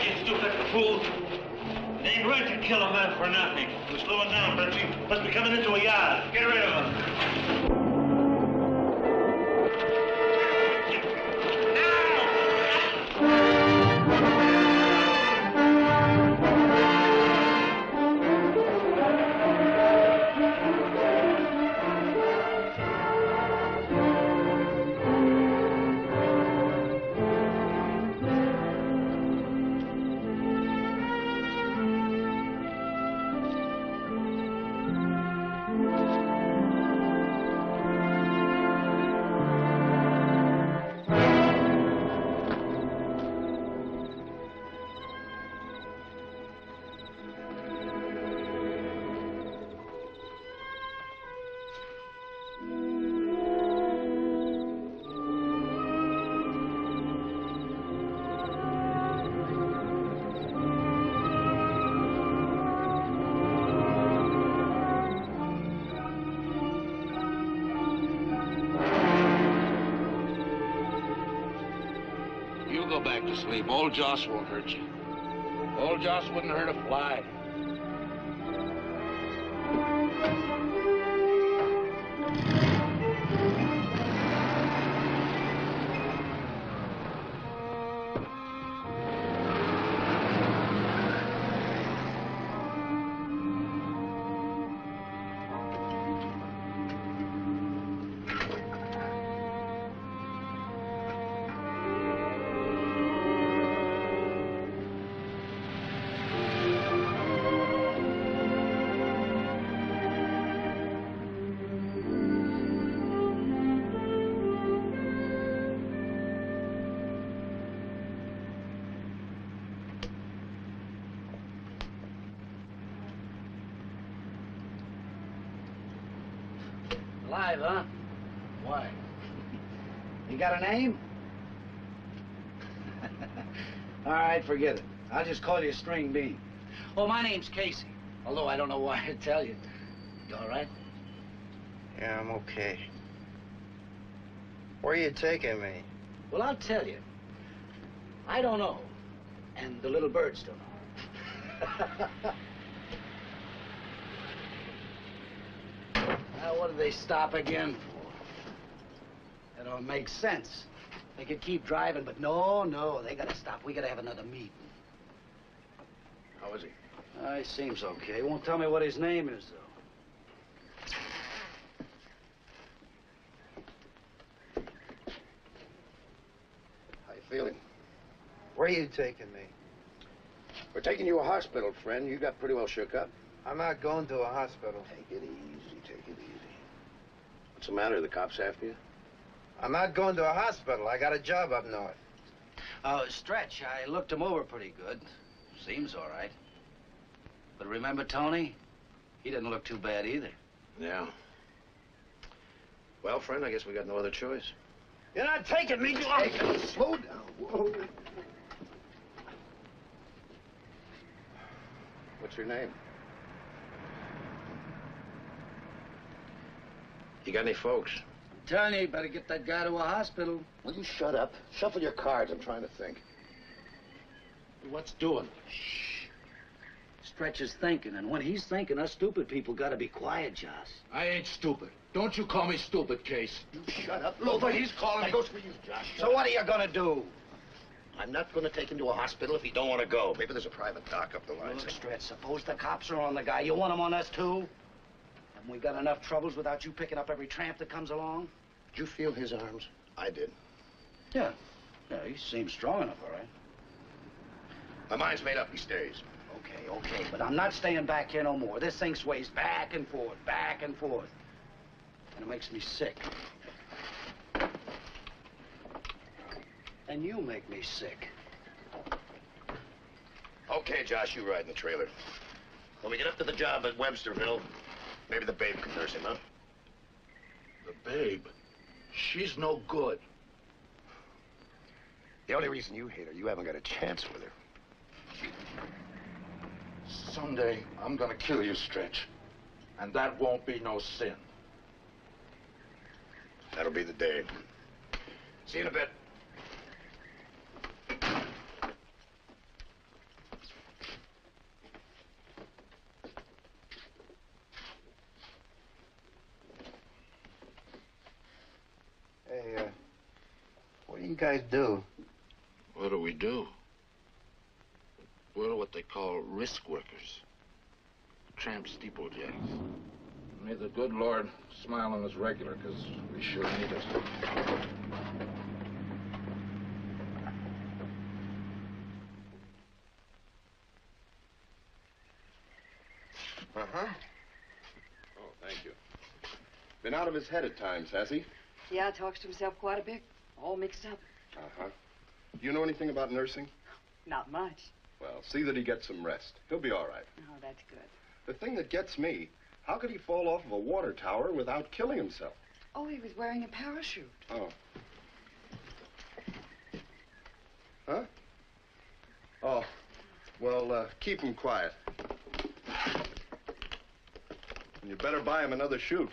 you stupid fool. It ain't right to kill a man for nothing. We're slowing down, Betsy. Must be coming into a yard. Get rid of him. Back to sleep. Old Joss won't hurt you. Old Joss wouldn't hurt a fly. Alive, huh? Why? You got a name? All right, forget it. I'll just call you String Bean. Oh, my name's Casey. Although I don't know why to tell you. You all right? Yeah, I'm okay. Where are you taking me? Well, I'll tell you. I don't know. And the little birds don't know. Now, what did they stop again for? That don't make sense. They could keep driving, but no, they gotta stop. We gotta have another meeting. How is he? He seems okay. He won't tell me what his name is, though. How you feeling? Where are you taking me? We're taking you to a hospital, friend. You got pretty well shook up. I'm not going to a hospital. Take it easy, take it easy. What's the matter? The cops after you? I'm not going to a hospital. I got a job up north. Oh, Stretch, I looked him over pretty good. Seems all right. But remember Tony? He didn't look too bad either. Yeah. Well, friend, I guess we got no other choice. You're not taking me to a... Slow down. Whoa. What's your name? You got any folks? I'm telling you, you better get that guy to a hospital. Will you shut up? Shuffle your cards. I'm trying to think. What's doing? Shh. Stretch is thinking, and when he's thinking, us stupid people gotta be quiet, Joss. I ain't stupid. Don't you call me stupid, Case. You shut up. Look, he's calling. That goes for you, Josh. So what are you gonna do? I'm not going to take him to a hospital if he don't want to go. Maybe there's a private doc up the line. Look, Stretch, suppose the cops are on the guy. You want them on us, too? Haven't we got enough troubles without you picking up every tramp that comes along? Did you feel his arms? I did. Yeah. Yeah, he seems strong enough, all right. My mind's made up. He stays. Okay, but I'm not staying back here no more. This thing sways back and forth, and it makes me sick. And you make me sick. Okay, Josh, you ride in the trailer. When we get up to the job at Websterville, maybe the babe can nurse him, huh? The babe? She's no good. The only reason you hate her, you haven't got a chance with her. Someday, I'm gonna kill you, Stretch. And that won't be no sin. That'll be the day. See you in a bit. guys do? What do we do? We're what they call risk workers. Tramp steeplejacks. May the good Lord smile on us regular, because we sure need it. Uh-huh. Oh, thank you. Been out of his head at times, has he? Yeah, talks to himself quite a bit. All mixed up. Uh-huh. Do you know anything about nursing? Not much. Well, see that he gets some rest. He'll be all right. Oh, that's good. The thing that gets me, how could he fall off of a water tower without killing himself? Oh, he was wearing a parachute. Oh. Huh? Oh. Well, keep him quiet. And you better buy him another chute.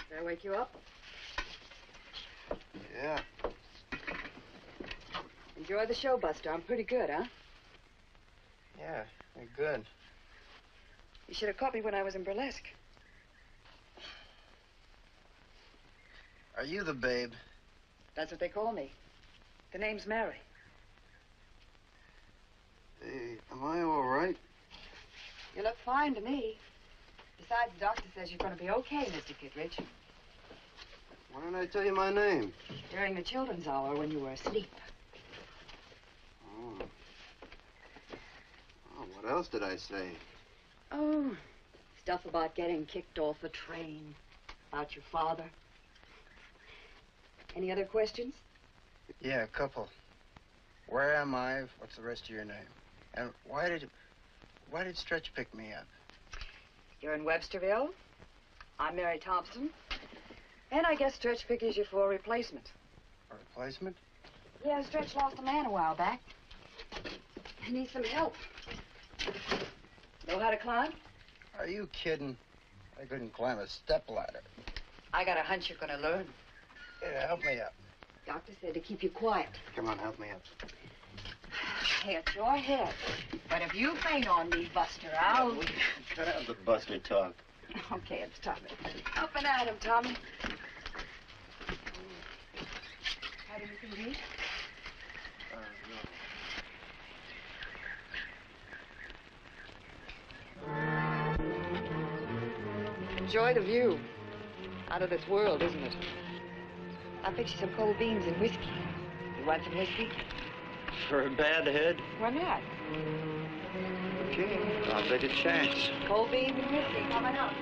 Did I wake you up? Yeah. Enjoy the show, Buster. I'm pretty good, huh? Yeah, you're good. You should have caught me when I was in burlesque. Are you the babe? That's what they call me. The name's Mary. Hey, am I all right? You look fine to me. Besides, the doctor says you're going to be okay, Mr. Kittredge. Why didn't I tell you my name? During the children's hour when you were asleep. Oh. Oh, what else did I say? Oh, stuff about getting kicked off a train. About your father. Any other questions? Yeah, a couple. Where am I? What's the rest of your name? And why did Stretch pick me up? You're in Websterville. I'm Mary Thompson. And I guess Stretch figures you for a replacement. A replacement? Yeah, Stretch lost a man a while back. He needs some help. Know how to climb? Are you kidding? I couldn't climb a stepladder. I got a hunch you're gonna learn. Yeah, help me up. Doctor said to keep you quiet. Come on, help me up. Hey, it's your head. But if you faint on me, Buster, I'll... Cut out the Buster talk. Okay, it's Tommy. Up and at him, Tommy. How do you think he? Enjoy the view. Out of this world, isn't it? I'll fix you some cold beans and whiskey. You want some whiskey? For a bad head? Why not? Okay, I'll take a chance. Cold beans and whiskey coming up.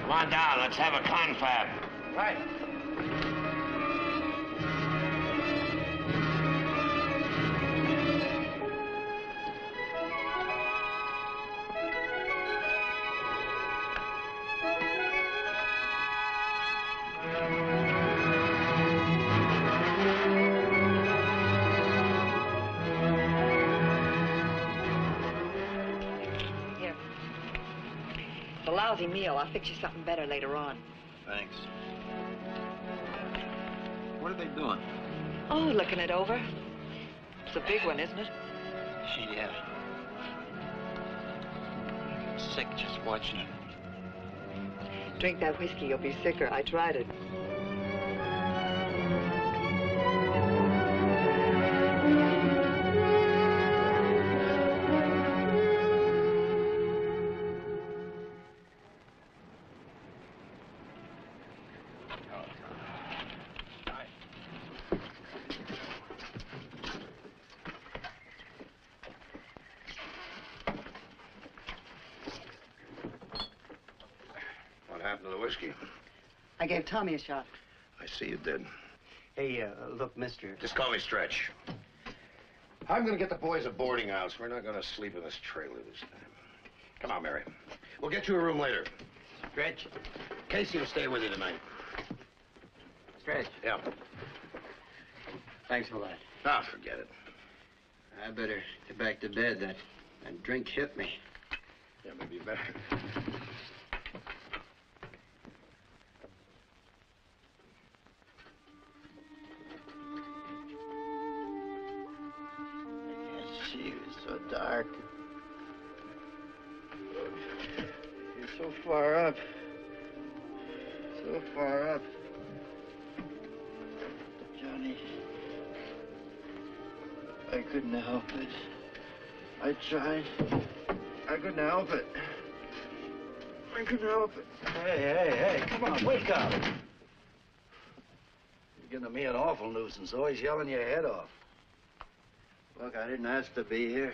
Come on down, let's have a confab. Right. Here. It's a lousy meal. I'll fix you something better later on. Thanks. What are they doing? Oh, looking it over. It's a big one, isn't it? Yeah. I get sick just watching it. Drink that whiskey, you'll be sicker. I tried it. What happened to the whiskey? I gave Tommy a shot. I see you did. Hey, look, mister. Just call me Stretch. I'm gonna get the boys a boarding house. We're not gonna sleep in this trailer this time. Come on, Mary. We'll get you a room later. Stretch. Casey will stay with you tonight. Stretch. Yeah. Thanks a lot. Ah, forget it. I better get back to bed. That drink hit me. Yeah, maybe you better. See, it's so dark. You're so far up. So far up. Johnny, I couldn't help it. I tried. I couldn't help it. I couldn't help it. Hey, come on, wake up. You're giving me an awful nuisance, always yelling your head off. Look, I didn't ask to be here.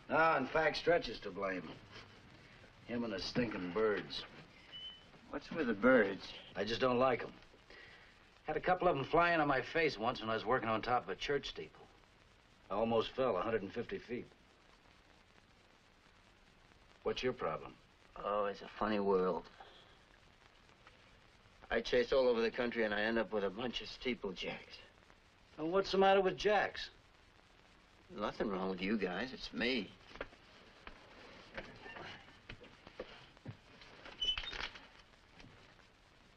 No, in fact, Stretch is to blame. Him and the stinking birds. What's with the birds? I just don't like them. Had a couple of them flying on my face once when I was working on top of a church steeple. I almost fell 150 feet. What's your problem? Oh, it's a funny world. I chase all over the country and I end up with a bunch of steeplejacks. Well, what's the matter with jacks? Nothing wrong with you guys. It's me.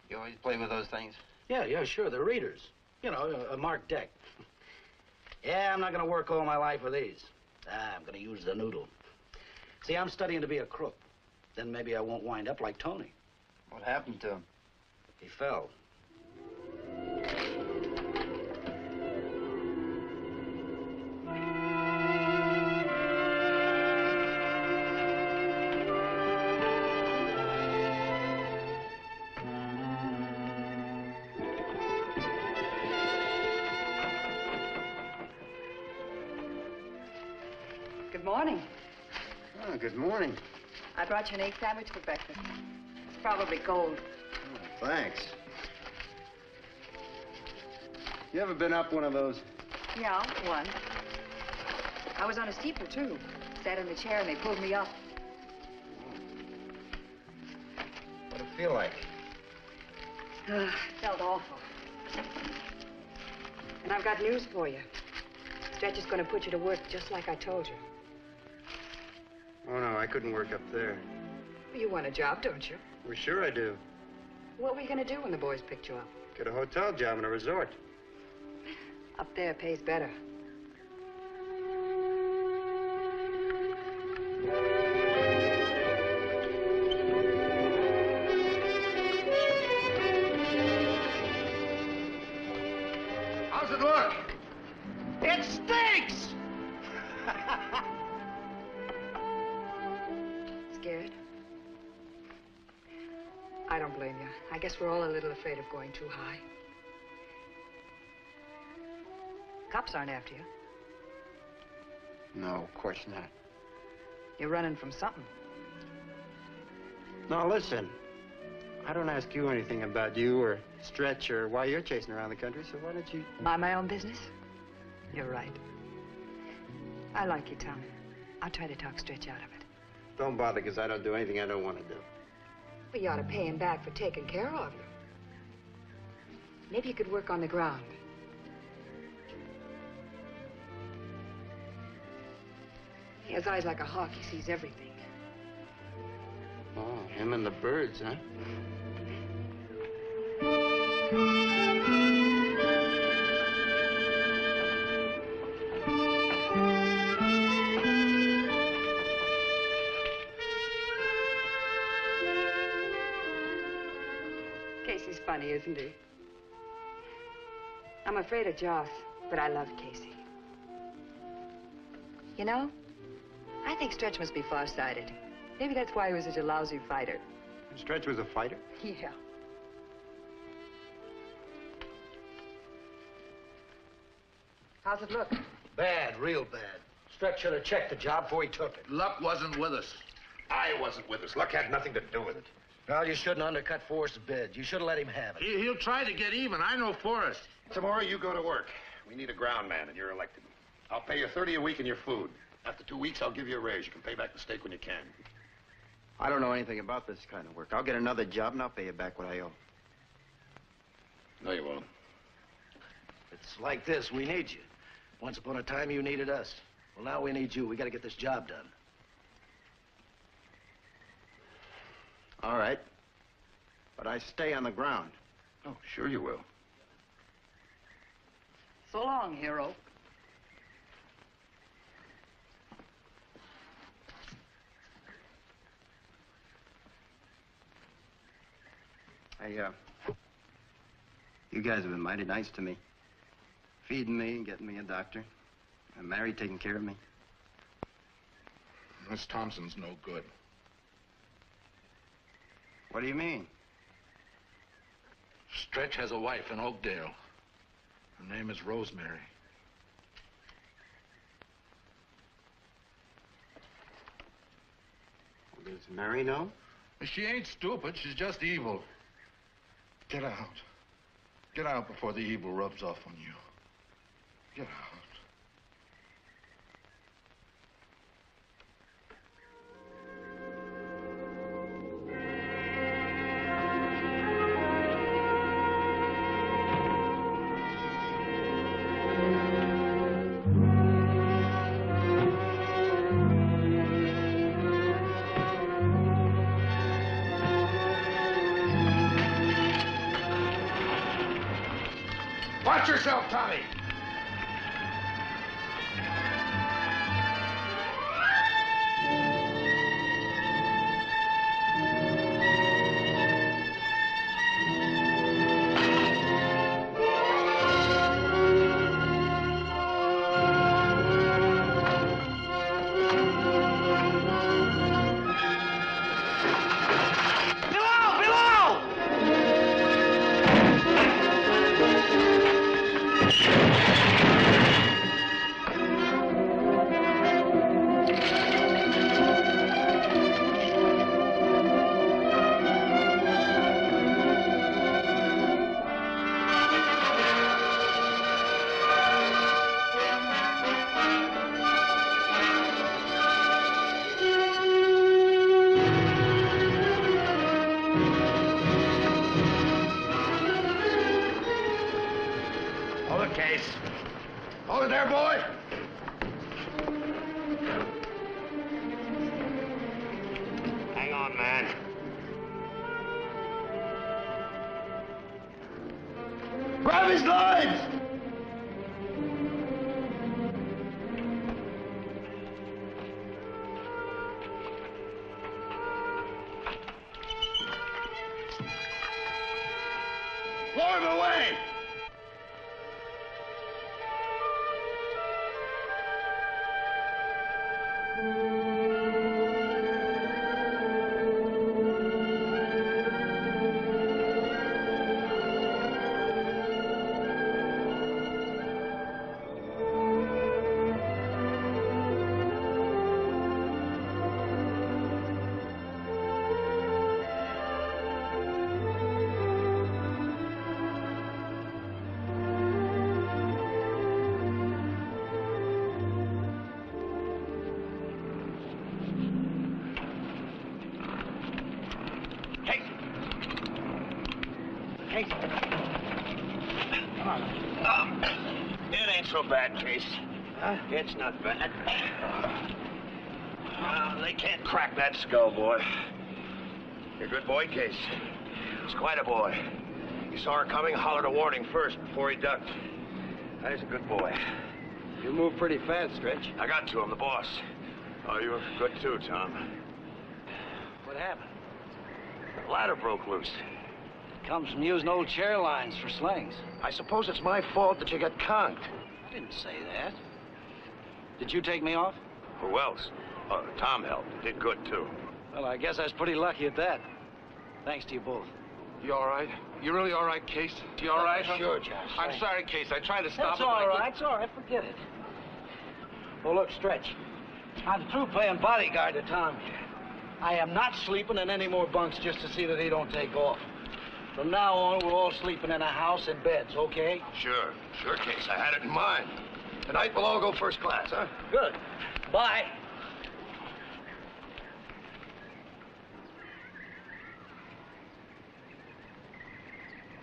You always play with those things? Yeah, sure. They're readers. You know, a marked deck. Yeah, I'm not going to work all my life with these. I'm going to use the noodle. See, I'm studying to be a crook. Then maybe I won't wind up like Tony. What happened to him? He fell. Good morning. Oh, good morning. I brought you an egg sandwich for breakfast. It's probably cold. Oh, thanks. You ever been up one of those? Yeah, one. I was on a steeple, too. Sat in the chair and they pulled me up. What'd it feel like? Felt awful. And I've got news for you. Stretch is going to put you to work just like I told you. Oh, no, I couldn't work up there. You want a job, don't you? Well, sure I do. What were you going to do when the boys picked you up? Get a hotel job in a resort. Up there pays better. How's it look? It stinks! Scared? I don't blame you. I guess we're all a little afraid of going too high. Cops aren't after you. No, of course not. You're running from something. Now, listen. I don't ask you anything about you or Stretch or why you're chasing around the country, so why don't you... Mind my own business? You're right. I like you, Tom. I'll try to talk Stretch out of it. Don't bother, because I don't do anything I don't want to do. Well, you ought to pay him back for taking care of you. Maybe you could work on the ground. He has eyes like a hawk. He sees everything. Oh, him and the birds, huh? Casey's funny, isn't he? I'm afraid of Joss, but I love Casey. You know, I think Stretch must be farsighted. Maybe that's why he was such a lousy fighter. Stretch was a fighter? Yeah. How's it look? Bad, real bad. Stretch should have checked the job before he took it. Luck wasn't with us. I wasn't with us. Luck had nothing to do with it. Well, you shouldn't undercut Forrest's bid. You should have let him have it. He'll try to get even. I know Forrest. Tomorrow you go to work. We need a ground man, and you're elected. I'll pay you $30 a week in your food. After 2 weeks, I'll give you a raise. You can pay back the stake when you can. I don't know anything about this kind of work. I'll get another job and I'll pay you back what I owe. No, you won't. It's like this. We need you. Once upon a time, you needed us. Well, now we need you. We got to get this job done. All right. But I stay on the ground. Oh, sure you will. So long, hero. You guys have been mighty nice to me. Feeding me and getting me a doctor. And Mary taking care of me. Miss Thompson's no good. What do you mean? Stretch has a wife in Oakdale. Her name is Rosemary. Does Mary know? She ain't stupid. She's just evil. Get out. Get out before the evil rubs off on you. Get out. Watch yourself, Tommy! Hold it there, boy. Hang on, man. Grab his lines! Blow him away! It ain't so bad, Case. Huh? It's not bad. They can't crack that skull, boy. You're a good boy, Case. He's quite a boy. He saw her coming, hollered a warning first before he ducked. That is a good boy. You move pretty fast, Stretch. I got to him, the boss. Oh, you were good too, Tom. What happened? The ladder broke loose. Comes from using old chair lines for slings. I suppose it's my fault that you got conked. I didn't say that. Did you take me off? Who else? Oh, Tom helped. Did good, too. Well, I guess I was pretty lucky at that. Thanks to you both. You all right? You really all right, Case? You all right? Sure, Josh. I'm sorry, Case. I tried to stop It's it. all right. It's all right. Forget it. Well, look, Stretch. I'm through playing bodyguard to Tom here. I am not sleeping in any more bunks just to see that he don't take off. From now on, we're all sleeping in a house in beds, okay? Sure, Case. I had it in mind. Tonight we'll all go first class, huh? Good. Bye.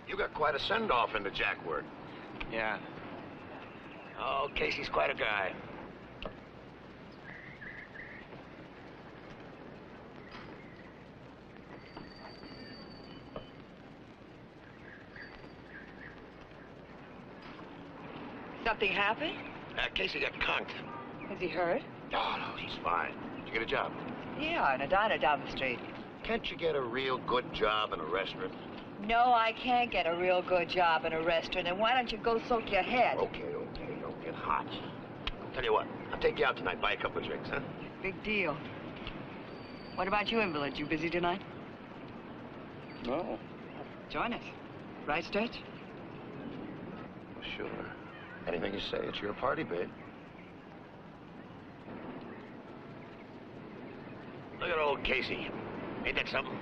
You got quite a send-off in the jack work. Yeah. Oh, Casey's quite a guy. Something happened? Casey got conked. Is he hurt? Oh, no, he's fine. Did you get a job? Yeah, in a diner down the street. Can't you get a real good job in a restaurant? No, I can't get a real good job in a restaurant, and why don't you go soak your head? Okay, don't get hot. Tell you what, I'll take you out tonight, buy a couple of drinks, huh? Big deal. What about you, invalid? You busy tonight? No. Join us. Right, Stretch? Sure. Anything you say, it's your party, babe. Look at old Casey. Ain't that something?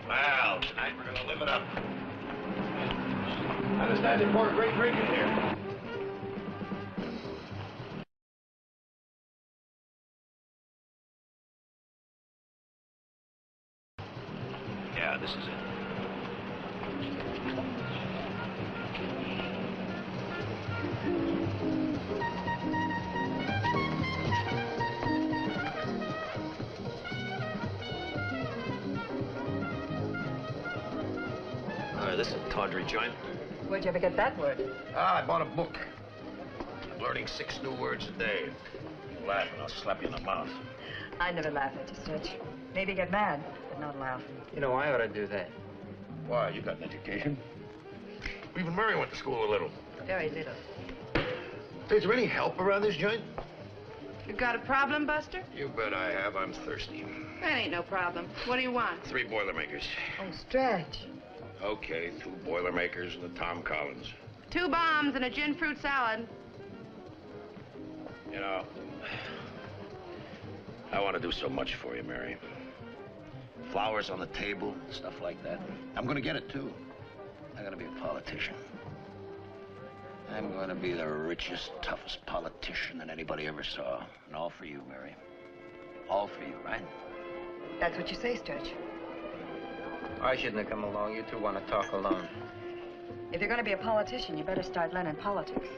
Well, tonight we're gonna live it up. I understand they pour a great drink in here. Yeah, this is it. This is a tawdry joint. Where'd you ever get that word? I bought a book. I'm learning 6 new words a day. You laugh and I'll slap you in the mouth. I never laugh at you, Stretch. Maybe get mad, but not laugh. You know, I ought to do that. Why, you got an education. Even Murray went to school a little. Very little. Hey, is there any help around this joint? You got a problem, Buster? You bet I have. I'm thirsty. That ain't no problem. What do you want? 3 Boilermakers. Oh, Stretch. Okay, 2 Boilermakers and a Tom Collins. 2 bombs and a gin fruit salad. You know, I want to do so much for you, Mary. Flowers on the table, stuff like that. I'm going to get it, too. I'm going to be a politician. I'm going to be the richest, toughest politician that anybody ever saw. And all for you, Mary. All for you, right? That's what you say, Stretch. I shouldn't have come along. You two want to talk alone. If you're going to be a politician, you better start learning politics.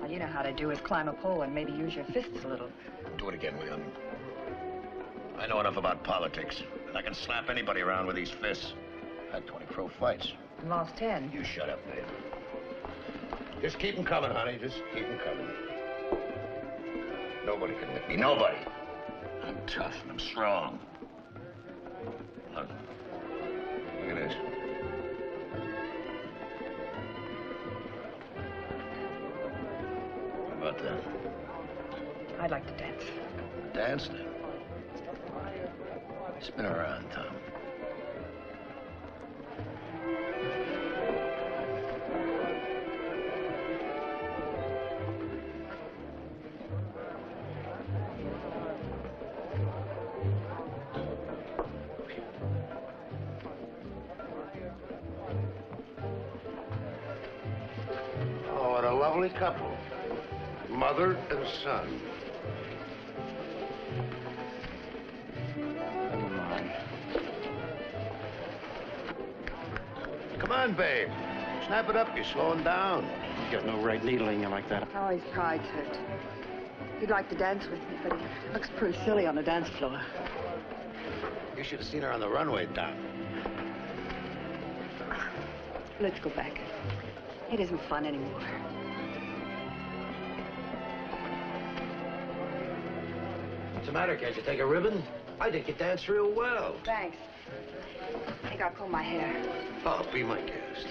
All you know how to do is climb a pole and maybe use your fists a little. Do it again, William. I know enough about politics. I can slap anybody around with these fists. I had 20 pro fights. And lost 10. You shut up, babe. Just keep them coming, honey. Just keep them coming. Nobody can hit me. Nobody. I'm tough and I'm strong. Look. Look at this. How about that? I'd like to dance. Dance then. Spin around, Tom. Oh, what a lovely couple. Mother and son. Come on, babe. Snap it up. You're slowing down. You got no right needling you like that. Oh, his pride's hurt. He'd like to dance with me, but he looks pretty silly on the dance floor. You should have seen her on the runway, Doc. Let's go back. It isn't fun anymore. What's the matter? Can't you take a ribbon? I think you dance real well. Thanks. I think I'll comb my hair. Oh, be my guest.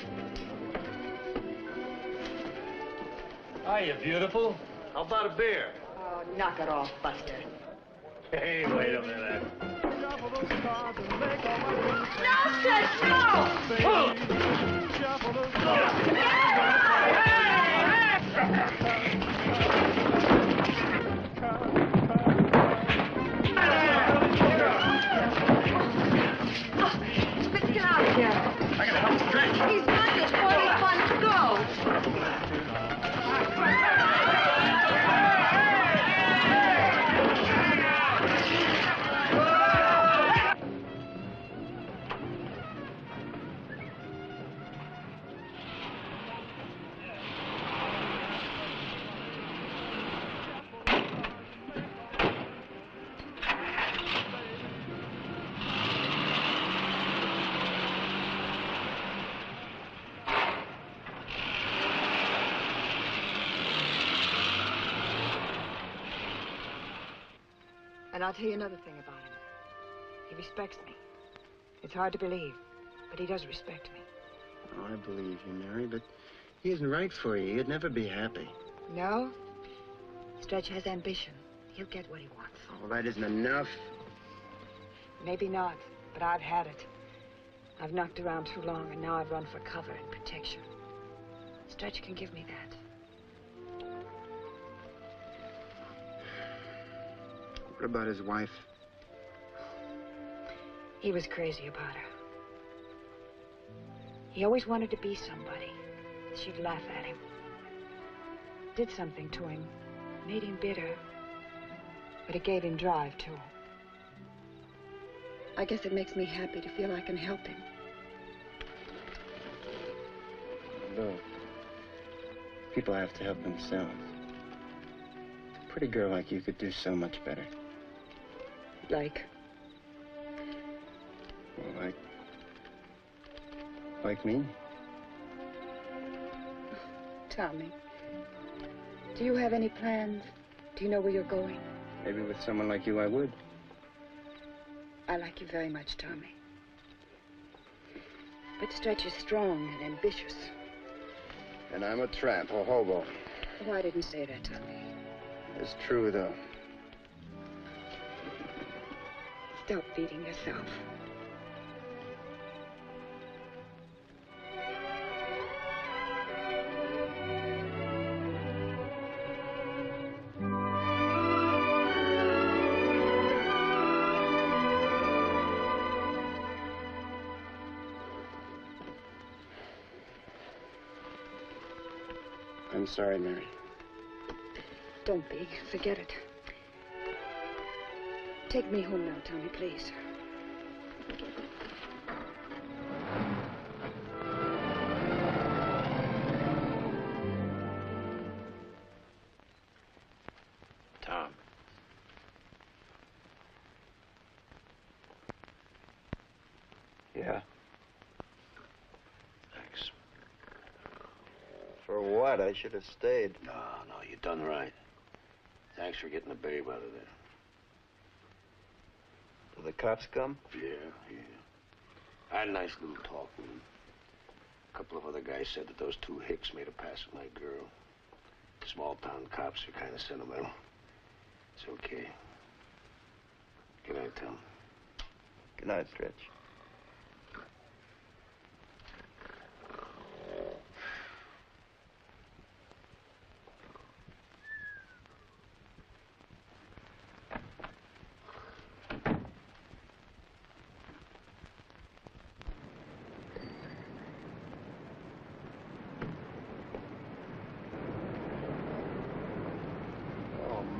Hiya, beautiful. How about a beer? Oh, knock it off, Buster. Hey, wait a minute. No, Stretch, no! Let's get out of here. I gotta help Stretch. He's not just before these funds go. And I'll tell you another thing about him. He respects me. It's hard to believe, but he does respect me. Oh, I believe you, Mary, but he isn't right for you. You'd never be happy. No? Stretch has ambition. He'll get what he wants. Oh, that isn't enough. Maybe not, but I've had it. I've knocked around too long, and now I've run for cover and protection. Stretch can give me that. What about his wife? He was crazy about her. He always wanted to be somebody. She'd laugh at him. Did something to him. Made him bitter. But it gave him drive, too. I guess it makes me happy to feel I can help him. No. People have to help themselves. A pretty girl like you could do so much better. Like? Well, like me. Tommy, do you have any plans? Do you know where you're going? Maybe with someone like you, I would. I like you very much, Tommy. But Stretch is strong and ambitious. And I'm a tramp, a hobo. Oh, I didn't say that, Tommy. It's true, though. Stop beating yourself. I'm sorry, Mary. Don't be. Forget it. Take me home now, Tommy, please. Tom. Yeah? Thanks. For what? I should have stayed. No, you done right. Thanks for getting the babe out of there. Did the cops come? Yeah. I had a nice little talk with him. A couple of other guys said that those two hicks made a pass at my girl. Small town cops are kind of sentimental. It's okay. Good night, Tom. Good night, Stretch.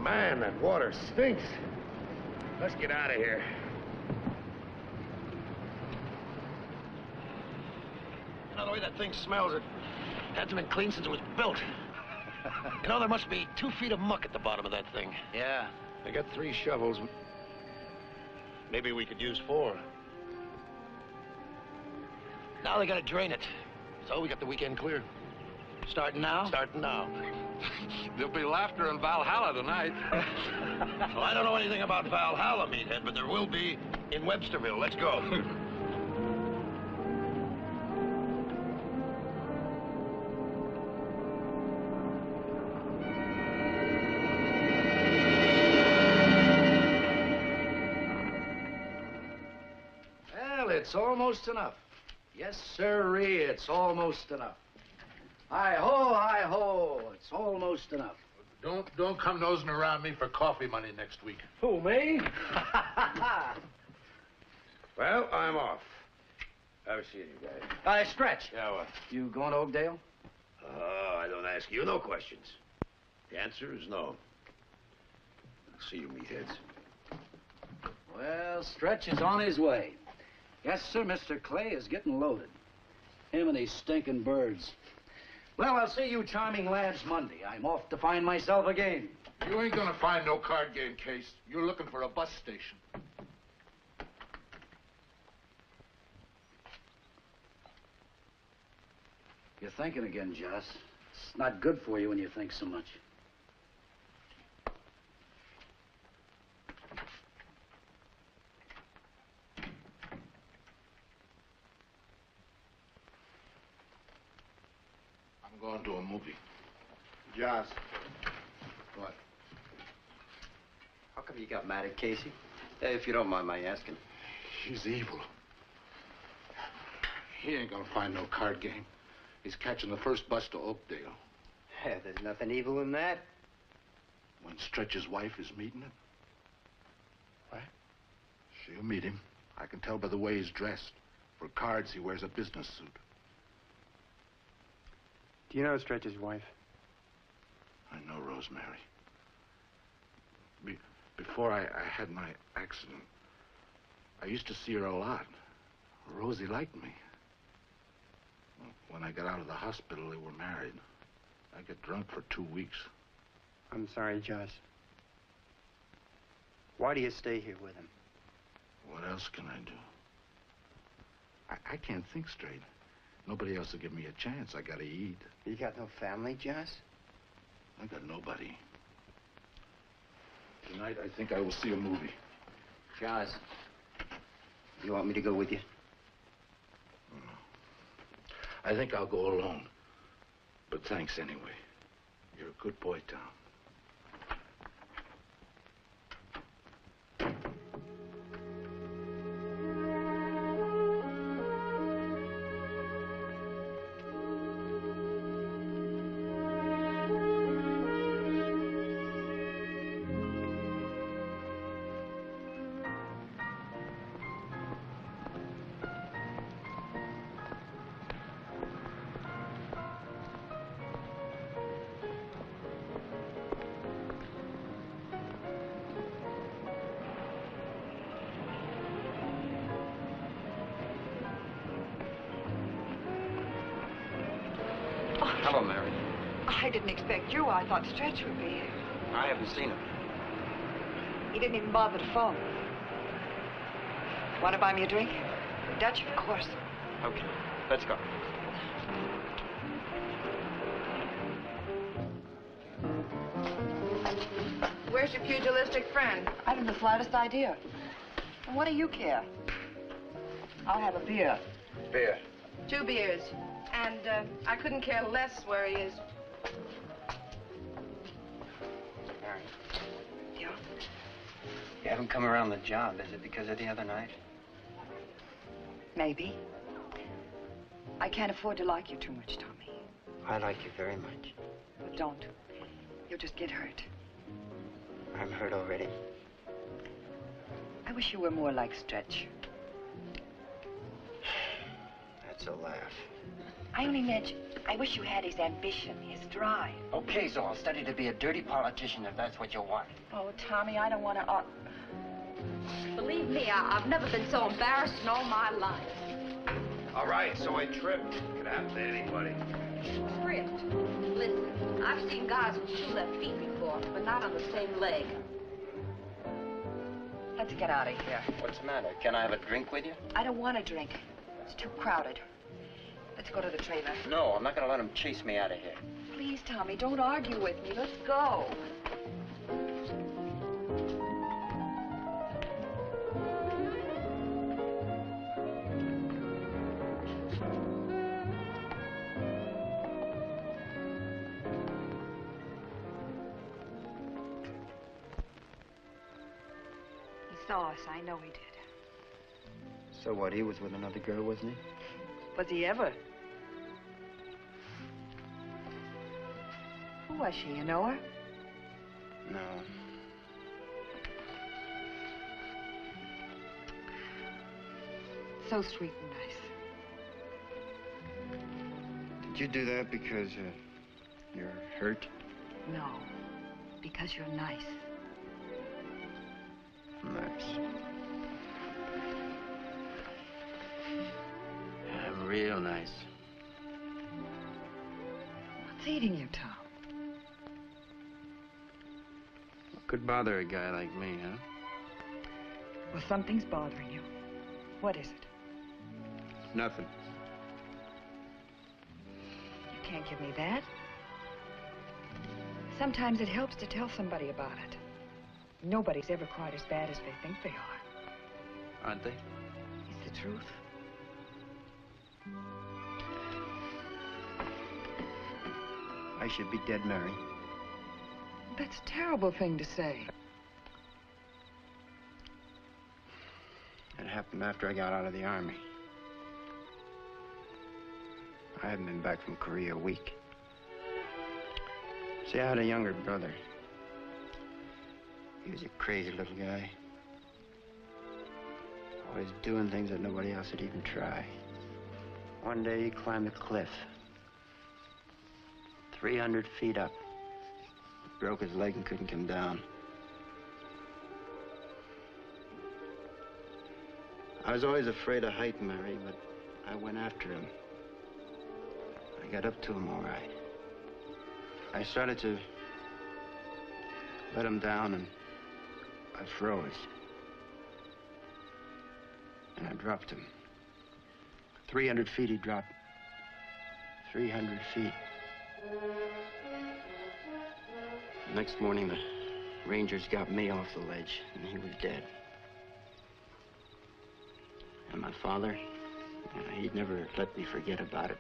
Man, that water stinks. Let's get out of here. You know, the way that thing smells, it hasn't been cleaned since it was built. You know, there must be 2 feet of muck at the bottom of that thing. Yeah. I got 3 shovels. Maybe we could use 4. Now they gotta drain it. So we got the weekend clear. Starting now? Starting now. There'll be laughter in Valhalla tonight. Well, I don't know anything about Valhalla, meathead, but there will be in Websterville. Let's go. it's almost enough. Yes, sirree, it's almost enough. Hi-ho, it's almost enough. Don't come nosing around me for coffee money next week. Who, me? Well, I'm off. Have a seat, you guys. Stretch. Yeah, what? You going to Oakdale? Oh, I don't ask you no questions. The answer is no. I'll see you meatheads. Well, Stretch is on his way. Yes, sir, Mr. Clay is getting loaded. Him and these stinking birds. Well, I'll see you charming lads Monday. I'm off to find myself a game. You ain't gonna find no card game case. You're looking for a bus station. You're thinking again, Joss. It's not good for you when you think so much. I'm going to a movie. Joss, What? how come you got mad at Casey? If you don't mind my asking. He's evil. He ain't gonna find no card game. He's catching the first bus to Oakdale. There's nothing evil in that. When Stretch's wife is meeting him. What? She'll meet him. I can tell by the way he's dressed. For cards, he wears a business suit. Do you know Stretch's wife? I know Rosemary. Before I had my accident, I used to see her a lot. Rosie liked me. When I got out of the hospital, they were married. I got drunk for 2 weeks. I'm sorry, Joss. Why do you stay here with him? What else can I do? I can't think straight. Nobody else will give me a chance. I gotta eat. You got no family, Joss? I got nobody. Tonight, I think I will see a movie. Joss, you want me to go with you? I think I'll go alone. But thanks anyway. You're a good boy, Tom. Hello, Mary. I didn't expect you. I thought Stretch would be here. I haven't seen him. He didn't even bother to phone. Want to buy me a drink? Dutch, of course. Okay, let's go. Where's your pugilistic friend? I haven't the slightest idea. And what do you care? I'll have a beer. Beer. 2 beers. And I couldn't care less where he is. Mary, Yeah? you haven't come around the job. Is it because of the other night? Maybe. I can't afford to like you too much, Tommy. I like you very much. But don't. You'll just get hurt. I'm hurt already. I wish you were more like Stretch. That's a laugh. I only meant I wish you had his ambition, his drive. Okay, so I'll study to be a dirty politician if that's what you want. Oh, Tommy, I don't want to... Believe me, I've never been so embarrassed in all my life. All right, so I tripped. Could happen to anybody. Tripped. Listen, I've seen guys with 2 left feet before, but not on the same leg. Let's get out of here. What's the matter? Can I have a drink with you? I don't want to drink. It's too crowded. Let's go to the trailer. No, I'm not going to let him chase me out of here. Please, Tommy, don't argue with me. Let's go. He saw us. I know he did. So what, he was with another girl, wasn't he? Was he ever? Who was she? You know her? No. So sweet and nice. Did you do that because you're hurt? No, because you're nice. Nice. I'm real nice. What's eating you, Tom? What could bother a guy like me, huh? Well, something's bothering you. What is it? Nothing. You can't give me that. Sometimes it helps to tell somebody about it. Nobody's ever quite as bad as they think they are. Aren't they? It's the truth. I should be dead, Mary. That's a terrible thing to say. It happened after I got out of the Army. I hadn't been back from Korea a week. See, I had a younger brother. He was a crazy little guy. Always doing things that nobody else would even try. One day he climbed a cliff. 300 feet up. Broke his leg and couldn't come down. I was always afraid of height, Mary, but I went after him. I got up to him all right. I started to let him down, and I froze. And I dropped him. 300 feet he dropped. 300 feet. The next morning, the Rangers got me off the ledge, and he was dead. And my father, he'd never let me forget about it.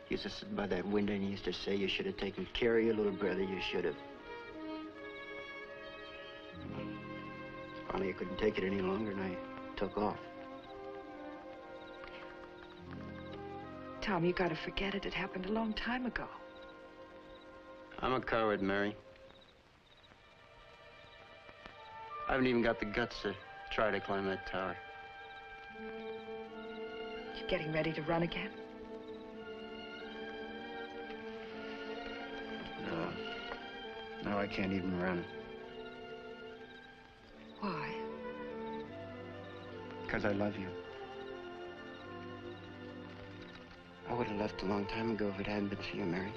He used to sit by that window and he used to say, "You should have taken care of your little brother, you should have." Finally, I couldn't take it any longer, and I took off. Tom, you gotta forget it. It happened a long time ago. I'm a coward, Mary. I haven't even got the guts to try to climb that tower. You getting ready to run again? No, I can't even run. Why? Because I love you. I would have left a long time ago if it hadn't been for you, Mary.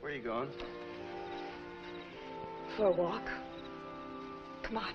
Where are you going? For a walk. Come on.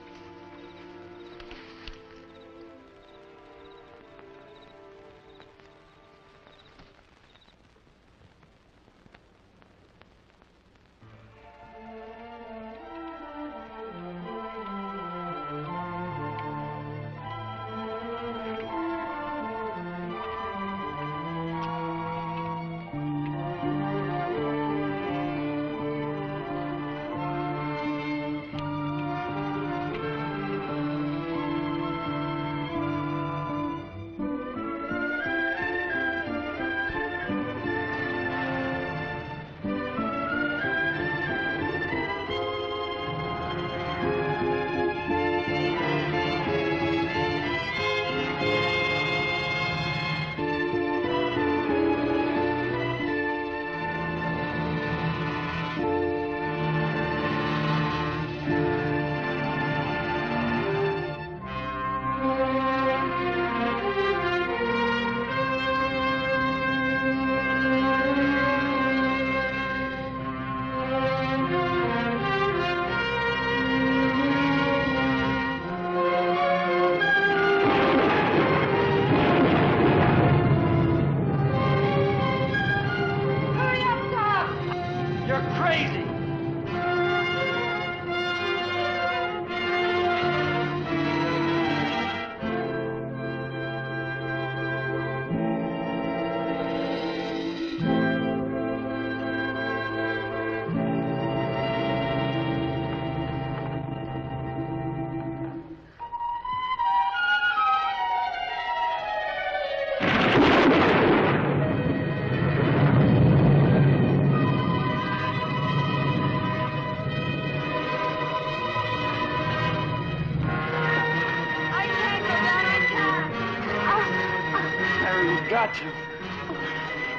got to.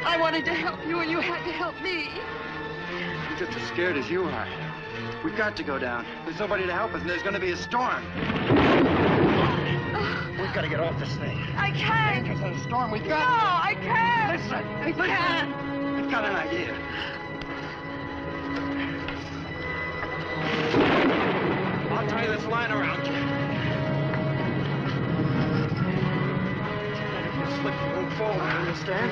I wanted to help you, and you had to help me. I'm just as scared as you are. We've got to go down. There's nobody to help us, and there's going to be a storm. We've got to get off this thing. I can't. There's a storm. We've got... No, I can't. Listen. I can't. I've got an idea. I'll tie this line around you. If you slip, you won't fall, understand?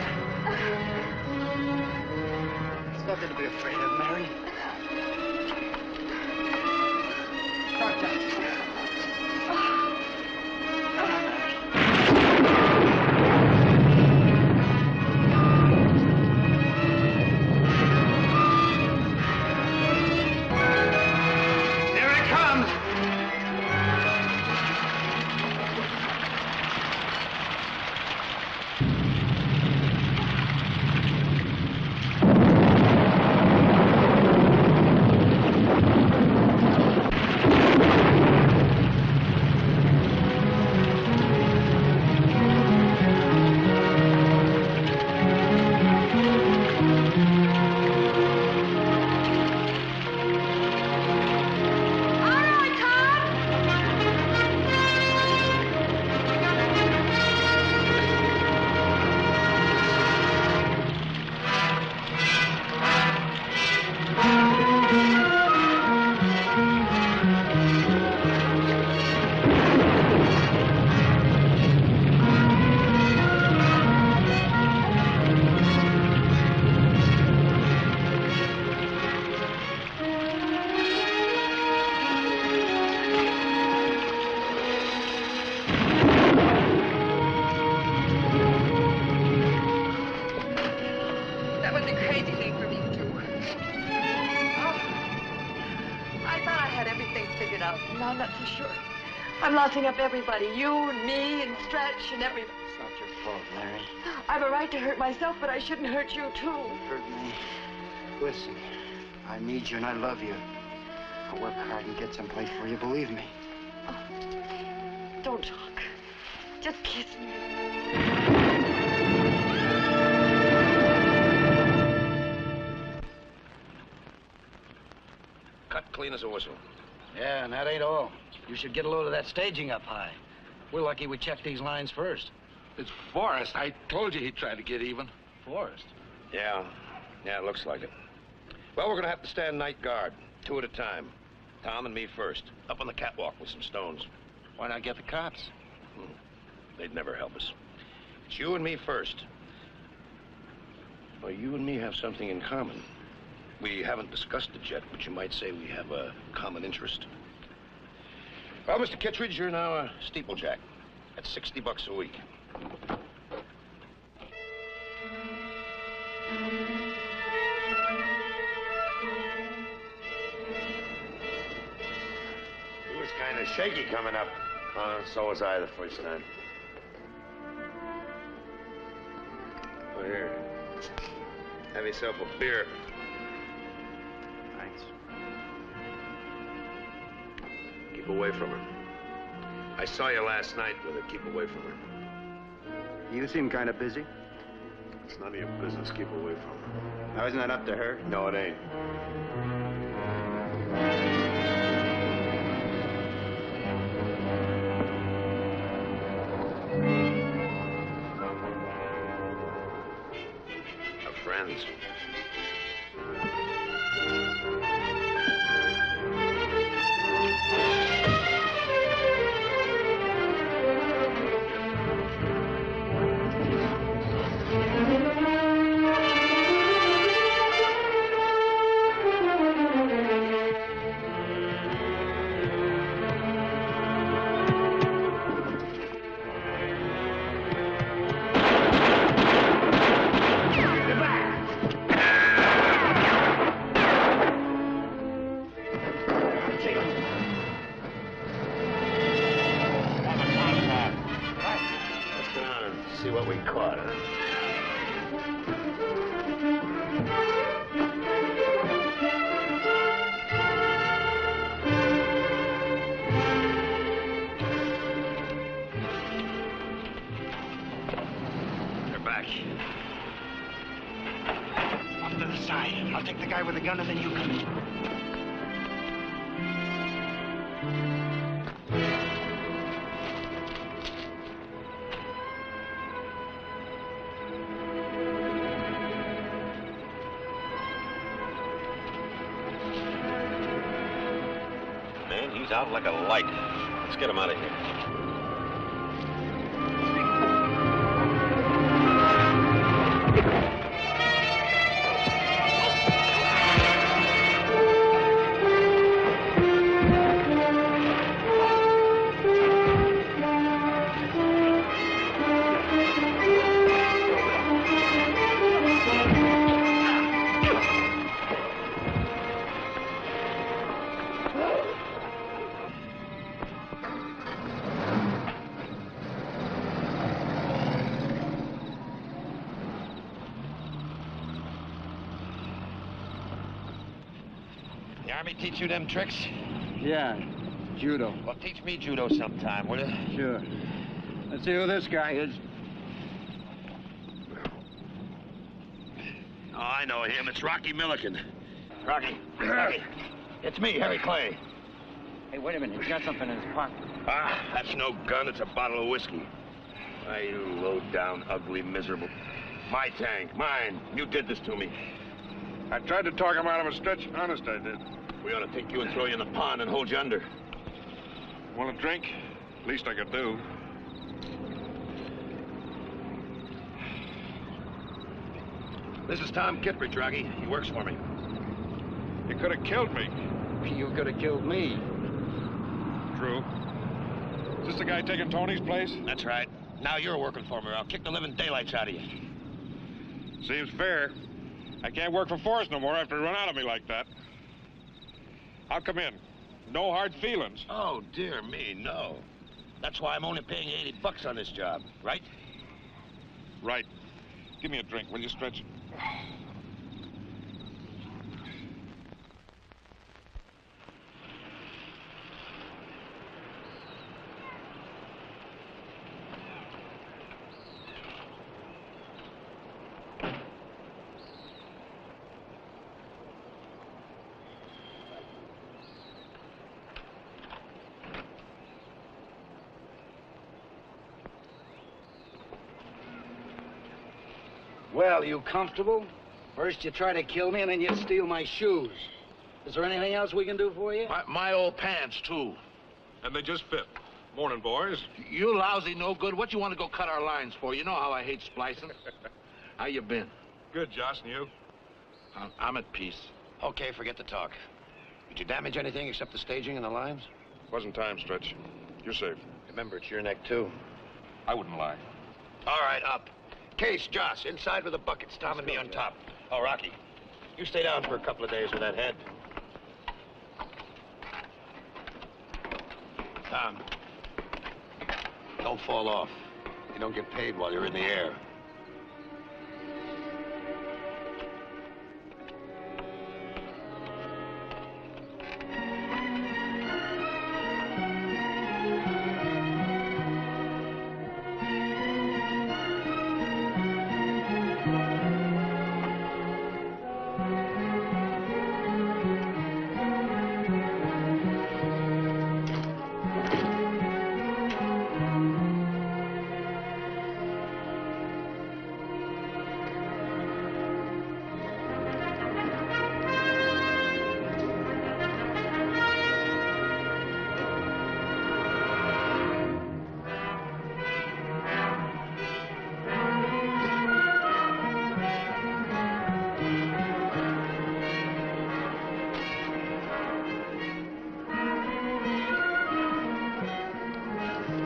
There's nothing to be afraid of, Mary. Contact. Come on, Mary. Here it comes. Lousing up everybody, you and me and Stretch and everybody. It's not your fault, Mary. I've a right to hurt myself, but I shouldn't hurt you, too. Hurt me. Listen, I need you and I love you. I'll work hard and get someplace for you, believe me. Oh, don't talk. Just kiss me. Cut clean as a whistle. Yeah, and that ain't all. You should get a load of that staging up high. We're lucky we checked these lines first. It's Forrest. I told you he'd try to get even. Forrest? Yeah, it looks like it. Well, we're gonna have to stand night guard, 2 at a time. Tom and me first, up on the catwalk with some stones. Why not get the cops? They'd never help us. It's you and me first. Well, you and me have something in common. We haven't discussed it yet, but you might say we have a common interest. Well, Mr. Kittredge, you're now a steeplejack. That's $60 a week. He was kind of shaky coming up. So was I the first time. Well, here. Have yourself a beer. Thanks. Keep away from her. I saw you last night with her. Keep away from her. You seem kind of busy. It's none of your business. Keep away from her. Now, isn't that up to her? No, it ain't. Our friends. the side. I'll take the guy with the gun, and then you come in. Man, he's out like a light. Let's get him out of here. The Army teach you them tricks? Yeah, judo. Well, teach me judo sometime, will you? Sure. Let's see who this guy is. Oh, I know him. It's Rocky Milliken. Rocky. It's me, Harry Clay. Hey, wait a minute. He's got something in his pocket. Ah, that's no gun. It's a bottle of whiskey. Why, you low-down, ugly, miserable. My tank, mine. You did this to me. I tried to talk him out of a stretch. Honest, I did. We ought to take you and throw you in the pond and hold you under. Want a drink? Least I could do. This is Tom Kittredge, Rocky. He works for me. You could have killed me. You could have killed me. True. Is this the guy taking Tony's place? That's right. Now you're working for me, or I'll kick the living daylights out of you. Seems fair. I can't work for Forrest no more after he run out of me like that. I'll come in. No hard feelings. Oh, dear me, no. That's why I'm only paying you $80 on this job, right? Right. Give me a drink, will you, Stretch? Well, you comfortable? First you try to kill me, and then you steal my shoes. Is there anything else we can do for you? My old pants, too. And they just fit. Morning, boys. You lousy no good. What you want to go cut our lines for? You know how I hate splicing. How you been? Good, Joss, and you? I'm at peace. Okay, forget the talk. Did you damage anything except the staging and the lines? Wasn't time, Stretch. You're safe. Remember, it's your neck, too. I wouldn't lie. All right, up. Case, Joss, inside with the buckets. Tom and me on top. Oh, Rocky, you stay down for a couple of days with that head. Tom, don't fall off. You don't get paid while you're in the air.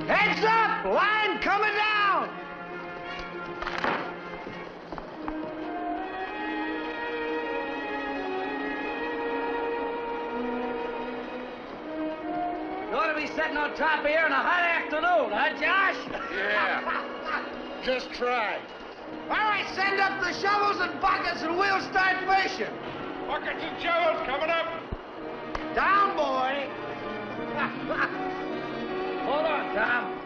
Heads up! Line coming down! You ought to be sitting on top here on a hot afternoon, huh, Josh? Yeah. Just try. All right, send up the shovels and buckets and we'll start fishing. Buckets and shovels coming up. Down, boy. Hold on, Tom.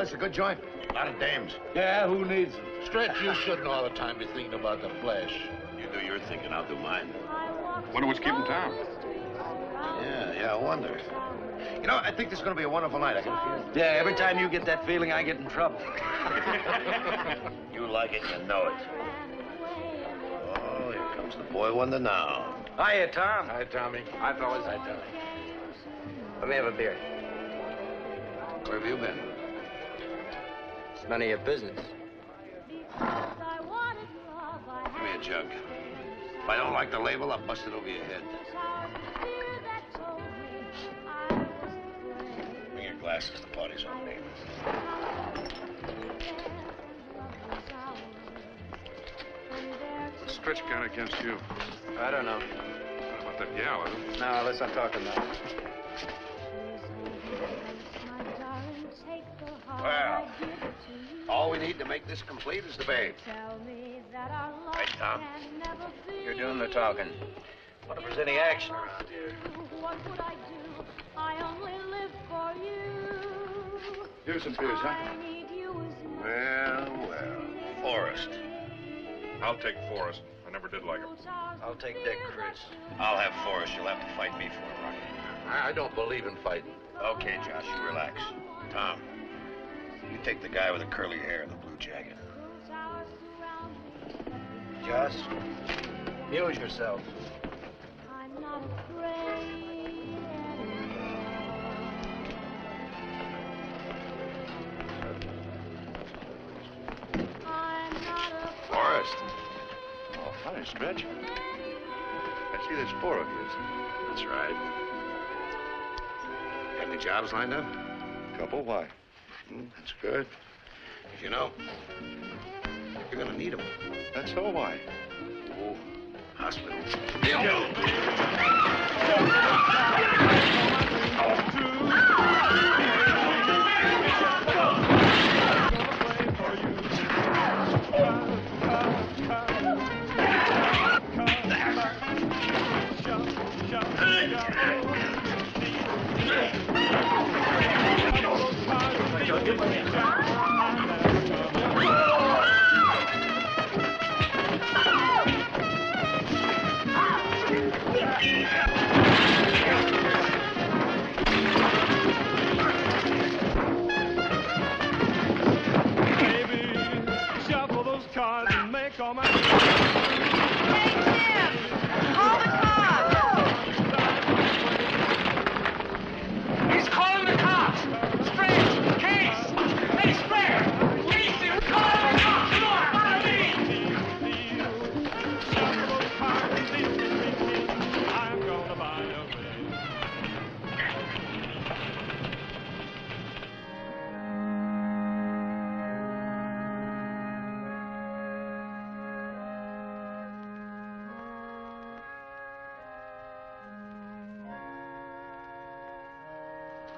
Oh, it's a good joint. A lot of dames. Yeah, who needs them? Stretch, you shouldn't all the time be thinking about the flesh. You do your thinking, I'll do mine. Wonder what's keeping town. Yeah, I wonder. You know, I think this is going to be a wonderful night. I can feel it. Yeah, every time you get that feeling, I get in trouble. You like it, you know it. Oh, here comes the boy wonder now. Hiya, Tom. Hi, Tommy. Hi, fellas. Hi, Tommy. Let me have a beer. Where have you been? It's none of your business. Give me a jug. If I don't like the label, I'll bust it over your head. Bring your glasses. The party's on me. What's Stretch got against you? I don't know. What about that gal, is it? No, let's not talk about it. Well, all we need to make this complete is the babe. Right, Tom? You're doing the talking. What if there's any action around here? Here's some beers, huh? Well. Forrest. I'll take Forrest. I never did like him. I'll take Dick Chris. I'll have Forrest. You'll have to fight me for it, Rocky. I don't believe in fighting. Okay, Josh, you relax. Tom, you take the guy with the curly hair and the blue jacket. Joss, amuse yourself. I'm not afraid Forrest. Oh, hi, Stretch. I see there's 4 of you. That's right. Got any jobs lined up? Couple, why? That's good. You know, you're gonna need them. That's so, why? Oh, hospital.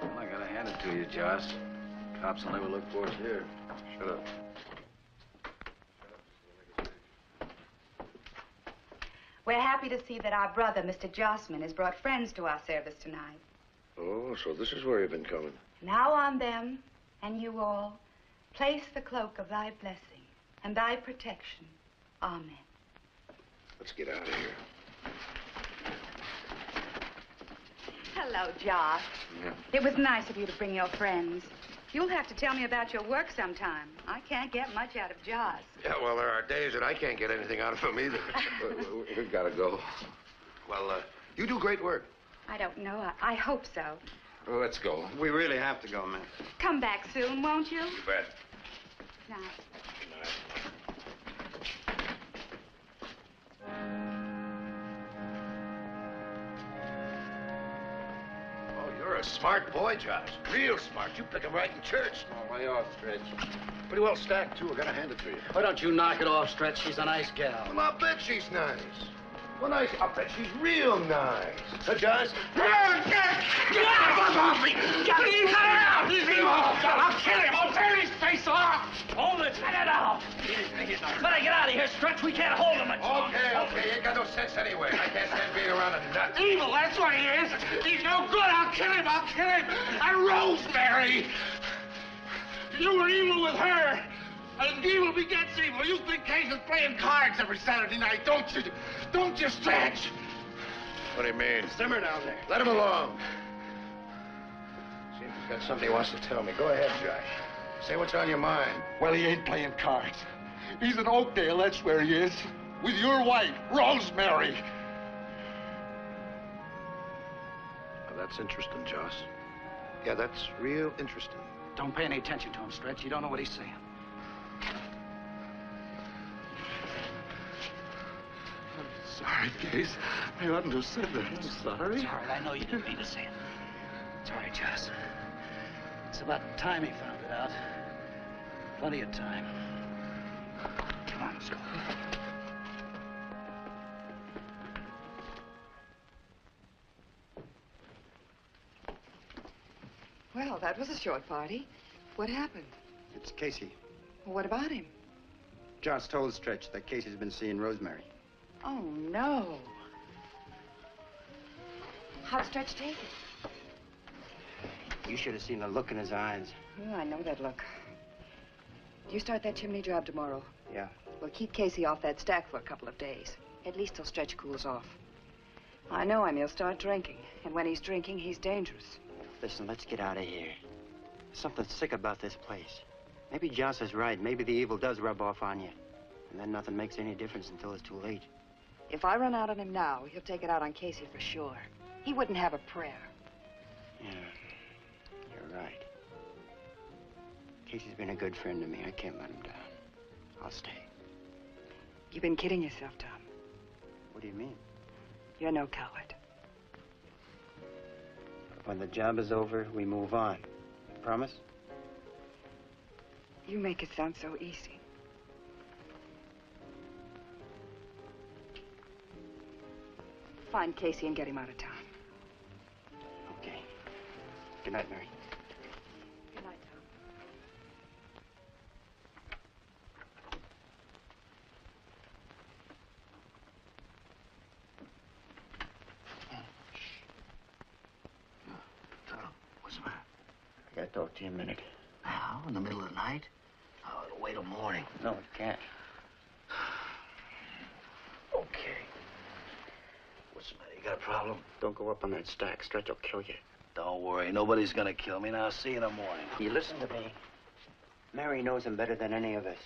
Well, I gotta hand it to you, Joss. Cops will never look for us here. Shut up. We're happy to see that our brother, Mr. Jossman, has brought friends to our service tonight. Oh, so this is where you've been coming. Now on them, and you all, place the cloak of thy blessing and thy protection. Amen. Let's get out of here. Hello, Joss. Yeah. It was nice of you to bring your friends. You'll have to tell me about your work sometime. I can't get much out of Joss. Yeah, well, there are days that I can't get anything out of him either. We've got to go. Well, you do great work. I don't know. I hope so. Well, let's go. We really have to go, man. Come back soon, won't you? You bet. Now. Good night. Oh, you're a smart boy, Josh. Real smart. You pick him right in church. Oh, lay off, Stretch. Pretty well stacked, too. I gotta hand it to you. Why don't you knock it off, Stretch? She's a nice gal. Well, I'll bet she's nice. Well, I'll bet she's real nice. Huh, Josh? I'll kill him. I'll tear his face off. Hold it. Let it out. Better get out of here, Stretch. We can't hold him much longer. Okay. You ain't got no sense anyway. I can't stand being around a nut. Evil, that's what he is. He's no good. I'll kill him. And Rosemary. You were evil with her. And evil begets evil. You think Casey's playing cards every Saturday night, don't you? Don't you, Stretch? What do you mean? Simmer down there. Let him alone. Seems he's got something he wants to tell me. Go ahead, Josh. Say what's on your mind. Well, he ain't playing cards. He's in Oakdale, that's where he is. With your wife, Rosemary. Well, that's interesting, Joss. Yeah, that's real interesting. Don't pay any attention to him, Stretch. You don't know what he's saying. Sorry, Case. I oughtn't to have said that. I'm sorry. It's all right. I know you didn't mean to say it. It's all right, Joss. It's about time he found it out. Plenty of time. Come on, let's go. Well, that was a short party. What happened? It's Casey. Well, what about him? Joss told Stretch that Casey's been seeing Rosemary. Oh, no. How'd Stretch take it? You should have seen the look in his eyes. Oh, I know that look. You start that chimney job tomorrow. Yeah. We'll keep Casey off that stack for a couple of days. At least till Stretch cools off. I know him. He'll start drinking. And when he's drinking, he's dangerous. Listen, let's get out of here. There's something sick about this place. Maybe Joss is right. Maybe the evil does rub off on you. And then nothing makes any difference until it's too late. If I run out on him now, he'll take it out on Casey for sure. He wouldn't have a prayer. Yeah, you're right. Casey's been a good friend to me. I can't let him down. I'll stay. You've been kidding yourself, Tom. What do you mean? You're no coward. When the job is over, we move on. Promise? You make it sound so easy. Find Casey and get him out of town. Okay. Good night, Mary. Good night, Tom, what's the matter? I gotta talk to you a minute. Now, in the middle of the night? Oh, it'll wait till morning. No, it can't. Okay. What's the matter? You got a problem? Don't go up on that stack. Stretch will kill you. Don't worry. Nobody's gonna kill me. Now, I'll see you in the morning. You listen to me. Mary knows him better than any of us.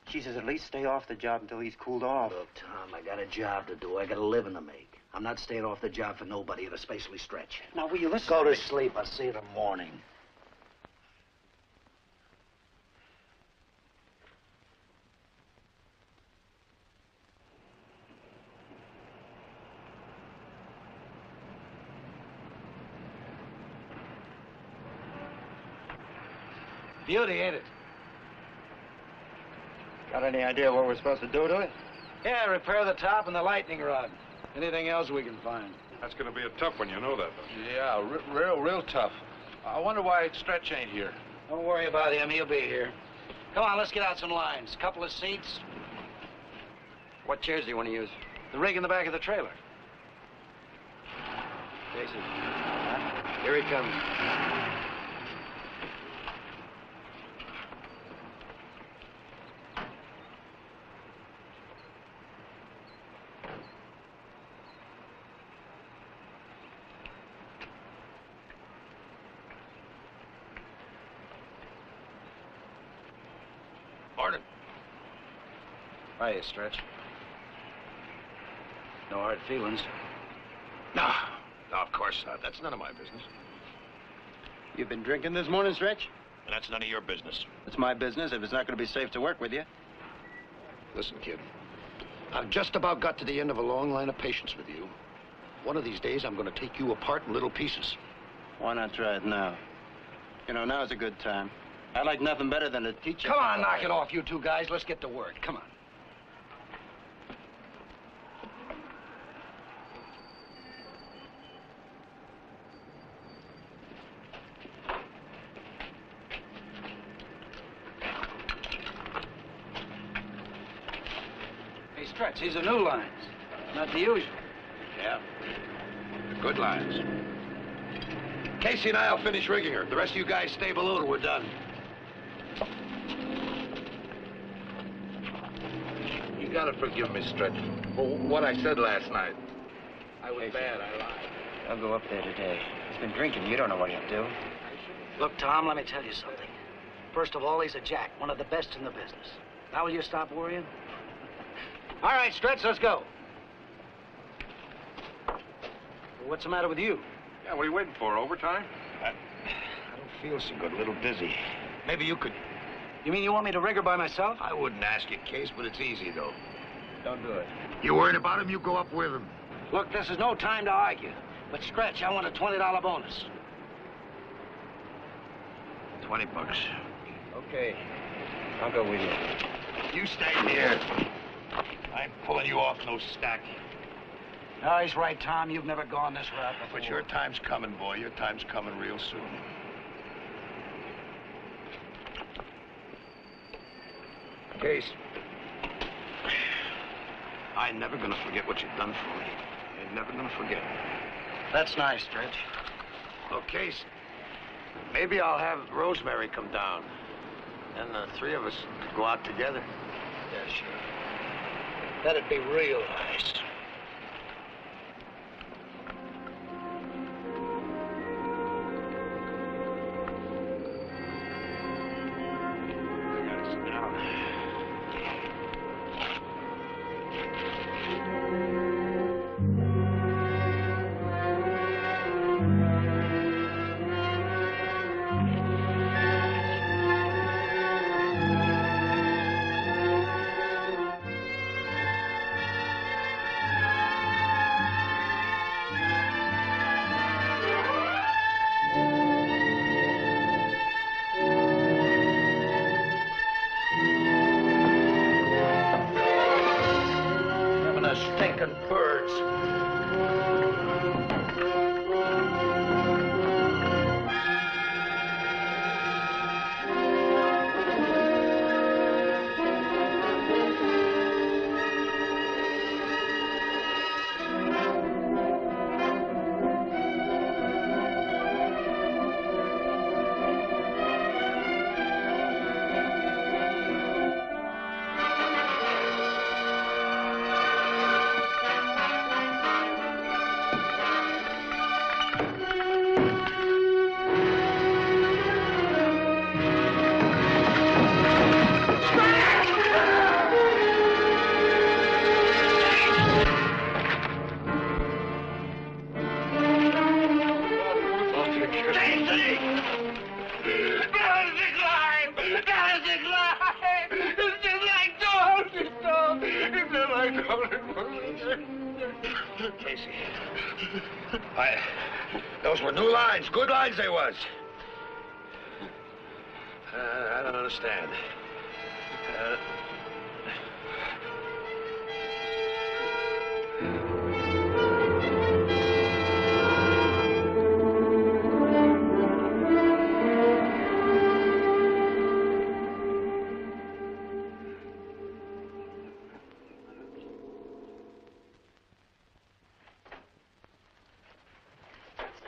She says at least stay off the job until he's cooled off. Look, Tom, I got a job to do. I got a living to make. I'm not staying off the job for nobody, and especially Stretch. Now, will you listen? Go to sleep. I'll see you in the morning. Beauty, ain't it? Got any idea what we're supposed to do to it? Yeah, repair the top and the lightning rod. Anything else we can find. That's going to be a tough one, you know that, don't you? Yeah, real tough. I wonder why Stretch ain't here. Don't worry about him. He'll be here. Come on, let's get out some lines. Couple of seats. What chairs do you want to use? The rig in the back of the trailer. Casey. Here he comes. Morning. Hiya, Stretch. No hard feelings. No, of course not. That's none of my business. You've been drinking this morning, Stretch? And that's none of your business. It's my business if it's not going to be safe to work with you. Listen, kid. I've just about got to the end of a long line of patience with you. One of these days, I'm going to take you apart in little pieces. Why not try it now? You know, now's a good time. I'd like nothing better than to teach you. Come on, knock it off, you two guys. Let's get to work. Come on. Hey, Stretch, these are new lines. Not the usual. Yeah. Good lines. Casey and I'll finish rigging her. The rest of you guys stay below till we're done. gotta forgive me, Stretch, for what I said last night. I was bad, I lied. I'll go up there today. He's been drinking. You don't know what he'll do. Look, Tom, let me tell you something. First of all, he's a jack, one of the best in the business. Now will you stop worrying? All right, Stretch, let's go. What's the matter with you? Yeah, what are you waiting for? Overtime? I don't feel so good. A little dizzy. Maybe you could... You mean you want me to rig her by myself? I wouldn't ask you, Case, but it's easy, though. Don't do it. You worried about him? You go up with him. Look, this is no time to argue. But, Stretch, I want a $20 bonus. $20. Okay. I'll go with you. You stay here. I ain't pulling you off no stack. No, he's right, Tom. You've never gone this route before. But your time's coming, boy. Your time's coming real soon. Case, I ain't never gonna forget what you've done for me. I ain't never gonna forget. That's nice, Stretch. Oh, Case, maybe I'll have Rosemary come down. And the three of us could go out together. Yeah, sure. That'd be real nice. Casey. Those were new lines. Good lines they was. I don't understand.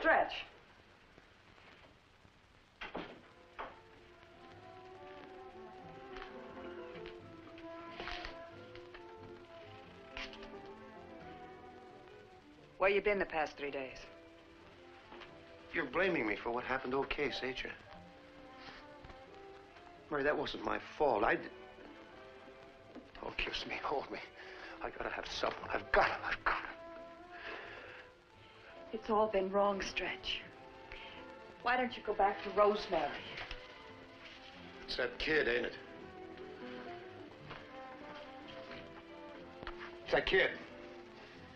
Stretch. Where you been the past 3 days? You're blaming me for what happened to old Case, ain't you? Murray, that wasn't my fault. Oh, kiss me, hold me. I gotta have someone. I've got it. It's all been wrong, Stretch. Why don't you go back to Rosemary? It's that kid, ain't it? It's that kid.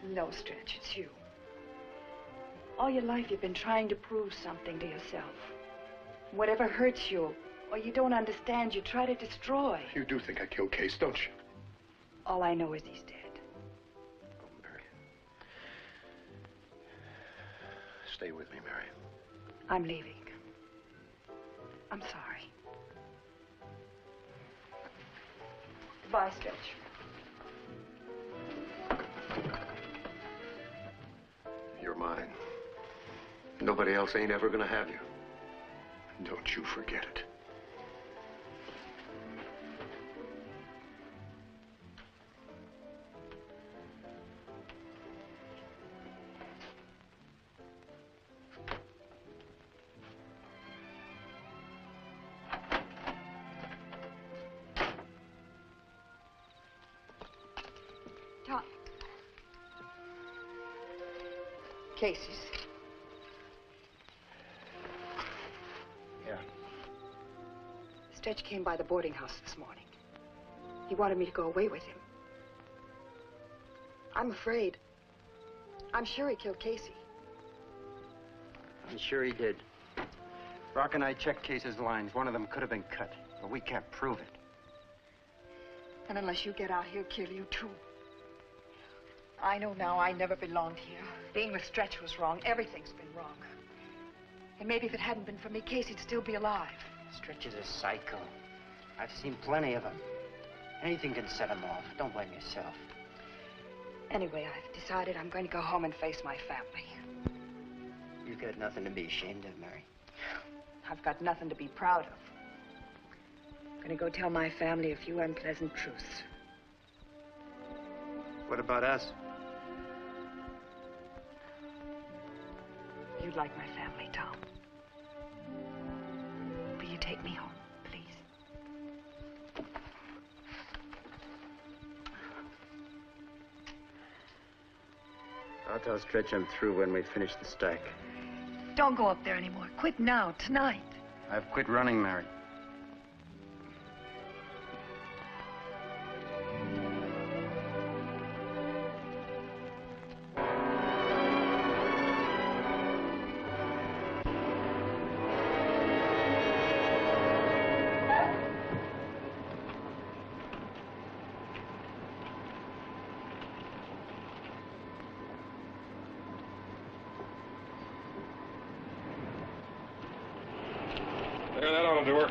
No, Stretch, it's you. All your life you've been trying to prove something to yourself. Whatever hurts you or you don't understand, you try to destroy. You do think I killed Case, don't you? All I know is he's dead. Oh, Mary. Stay with me, Mary. I'm leaving. I'm sorry. Goodbye, Stretch. You're mine. Nobody else ain't ever gonna have you. Don't you forget it. Casey's. Yeah. Stretch came by the boarding house this morning. He wanted me to go away with him. I'm afraid. I'm sure he killed Casey. I'm sure he did. Rock and I checked Casey's lines. One of them could have been cut, but we can't prove it. And unless you get out, he'll kill you, too. I know now I never belonged here. Being with Stretch was wrong. Everything's been wrong. And maybe if it hadn't been for me, Casey'd still be alive. Stretch is a psycho. I've seen plenty of them. Anything can set him off. Don't blame yourself. Anyway, I've decided I'm going to go home and face my family. You've got nothing to be ashamed of, Mary. I've got nothing to be proud of. I'm going to go tell my family a few unpleasant truths. What about us? You'd like my family, Tom. Will you take me home, please? I'll tell Stretch I'm through when we finish the stack. Don't go up there anymore. Quit now, tonight. I've quit running, Mary. There, that ought to do her.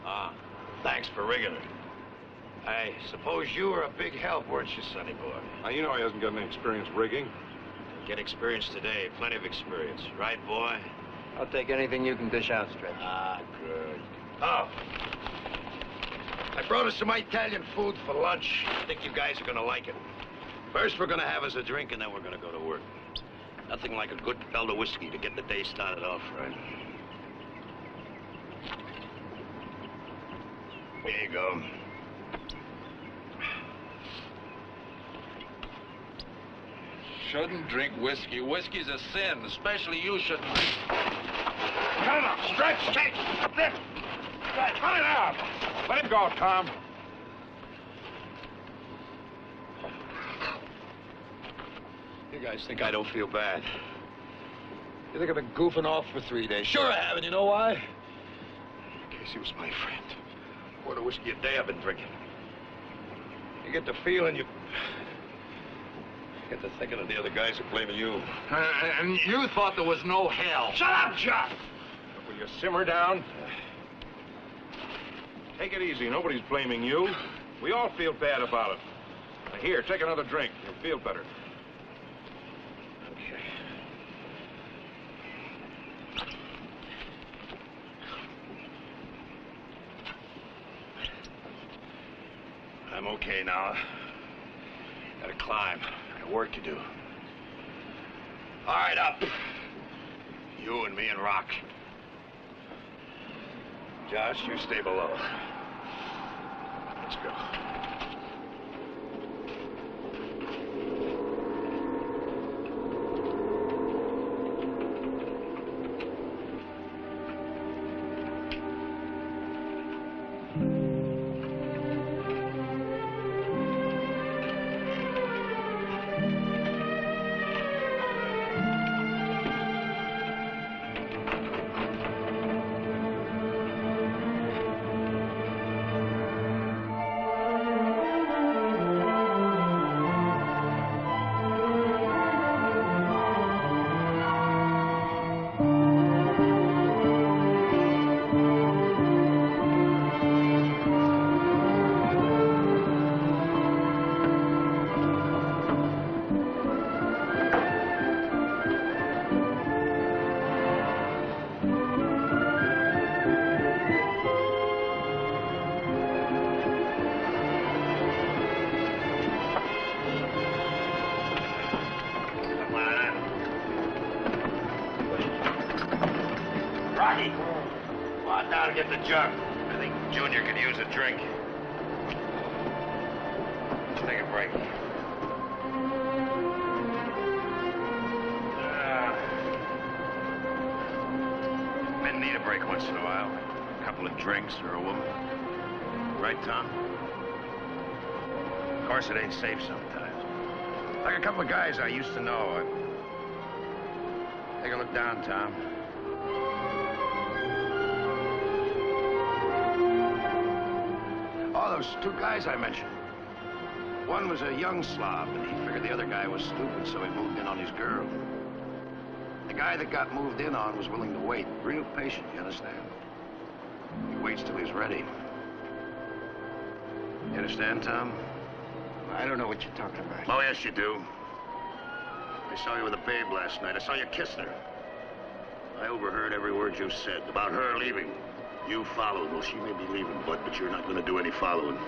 Ah, thanks for rigging it. I suppose you were a big help, weren't you, sonny boy? Now, you know he hasn't got any experience rigging. Get experience today, plenty of experience. Right, boy? I'll take anything you can dish out, Stretch. Ah, good. Oh. I brought us some Italian food for lunch. I think you guys are gonna like it. First, we're gonna have us a drink, and then we're gonna go to work. Nothing like a good belt of whiskey to get the day started off right. Here you go. Shouldn't drink whiskey. Whiskey's a sin. Especially you shouldn't. Cut it out! Stretch! Take this! Cut it out! Let him go, Tom. You guys think I don't feel bad? You think I've been goofing off for 3 days? Sure I have, and you know why? Casey was my friend. A quart of whiskey a day I've been drinking. You get the feeling you get to thinking of the other guys are blaming you. And you thought there was no hell. Shut up, John! Will you simmer down? Take it easy. Nobody's blaming you. We all feel bad about it. Now, here, take another drink. You'll feel better. Okay. I'm okay now. Gotta climb. Got work to do. All right, up. You and me and Rock. Josh, you stay below. Let's go. Get the jug. I think Junior could use a drink. Let's take a break. Men need a break once in a while. A couple of drinks or a woman. Right, Tom? Of course, it ain't safe sometimes. Like a couple of guys I used to know. Take a look down, Tom. Oh, those two guys I mentioned. One was a young slob, and he figured the other guy was stupid, so he moved in on his girl. The guy that got moved in on was willing to wait. Real patient, you understand? He waits till he's ready. You understand, Tom? I don't know what you're talking about. Oh, yes, you do. I saw you with a babe last night. I saw you kissing her. I overheard every word you said about her leaving. You followed. Well, she may be leaving, but you're not going to do any following.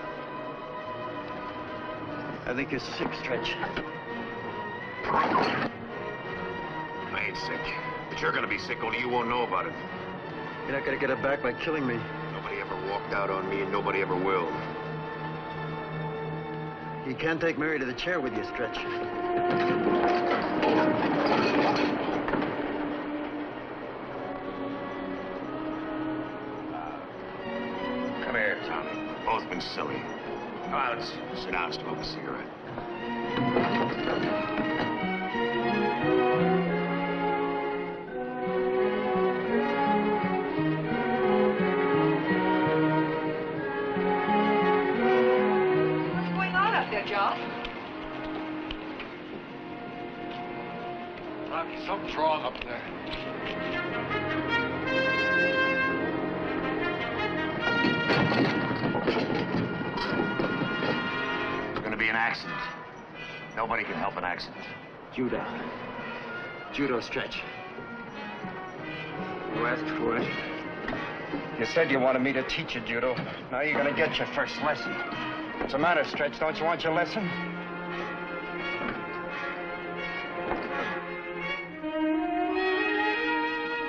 I think you're sick, Stretch. I ain't sick. But you're going to be sick, only you won't know about it. You're not going to get her back by killing me. Nobody ever walked out on me, and nobody ever will. You can't take Mary to the chair with you, Stretch. Come here, Tommy. Both been silly. Come on, let's sit down and smoke a cigarette. Joe? Rocky, something's wrong up there. It's gonna be an accident. Nobody can help an accident. Judo. Judo, Stretch. You asked for it. You said you wanted me to teach you judo. Now you're gonna get your first lesson. What's the matter, Stretch? Don't you want your lesson?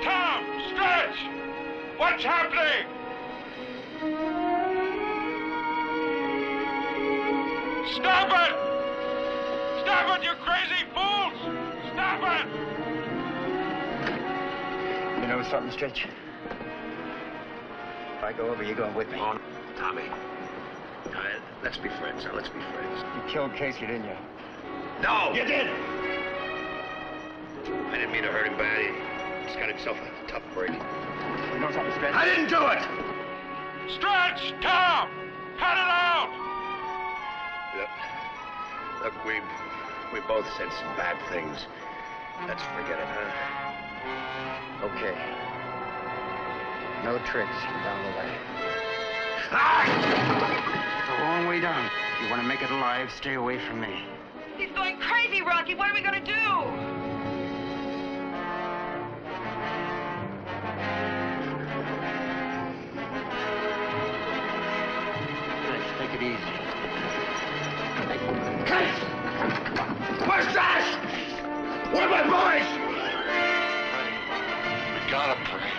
Tom! Stretch! What's happening? Stop it! Stop it, you crazy fools! Stop it! You know something, Stretch? If I go over, you're going with me. Oh, Tommy. Let's be friends. Now, let's be friends. You killed Casey, didn't you? No! You did! I didn't mean to hurt him bad. He's got himself a tough break. You know something, Stretch? I didn't do it! Stretch! Tom! Cut it out! Look, we both said some bad things. Let's forget it, huh? Okay. No tricks down the way. Ah! It's a long way down. If you want to make it alive, stay away from me. He's going crazy, Rocky. What are we going to do? Let's take it easy. Where's Josh? Where are my boys? We gotta pray.